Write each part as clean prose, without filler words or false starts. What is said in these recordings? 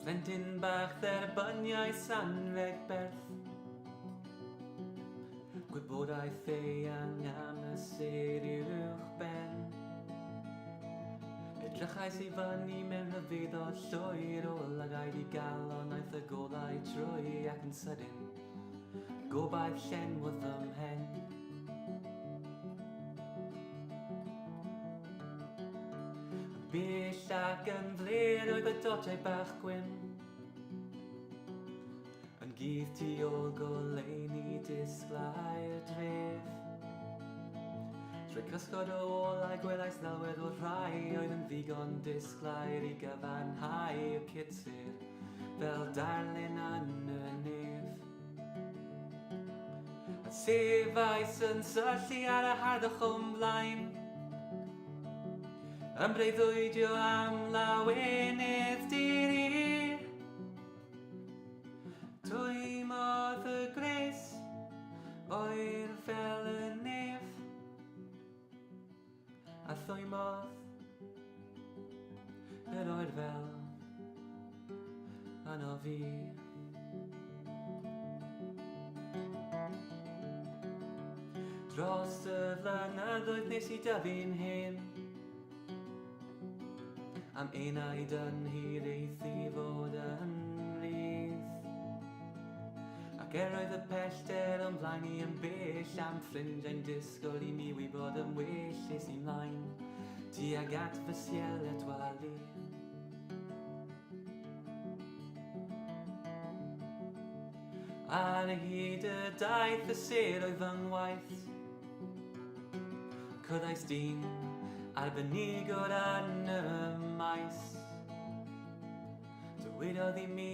Plentyn bach dderbyniau sanreg berth, gwybodaeth eang am y sir uwch ben. Edrychais i fyny mewn rhyfydd o llwyr o lygaid I galon aeth y golau trwy ac yn sydyn gobaith llenwodd ymhen. Byll ac yn flir oedd y dodau bach gwyn, yn gydd tu ôl goleuni disglau y dref. Trwy cysgod o olau gwelais ddelwedd o rhai oedd yn ddigon disglair I gyfanhau y cytsir fel darlun yn y nef. A sefais yn syllu ar y harddwch o'n blaen, yn breuddwydio am lawenydd diri. Twymodd y gres oer fel y nef, a thwymodd yr oer fel yno fi. Dros y flynyddoedd nes I dyfu'n hen, am enaid yn hir eithi fod yn rydd. Ac oedd y pellter o'n blaen I yn bell am ffrindiau'n disgwyl I mi wybod yn well es I mlaen tuag at fy sieled wali. Ar hyd y daith y sir oedd fy ngwaith, cyddais dyn arbenigwr yn y maes. Dywedodd I mi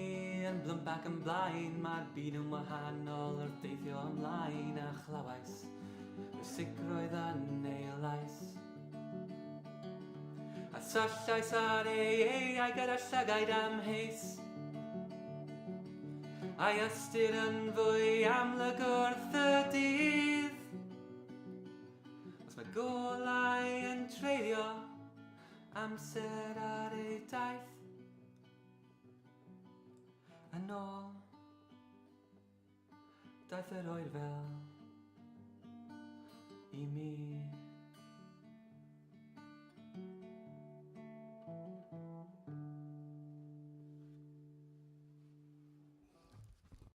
yn blwmp ac yn blaen, mae'r byd yn wahanol wrth deithio ymlaen a chlywais y sicroedd yn ei lais. A syllais ar ei eiriau gyda llygaid amheus, a'i ystyr yn fwy amlyg wrth y dydd. Os mae golau yn treulio amser ar ei daith, yn ôl daeth yr oer fel I mi.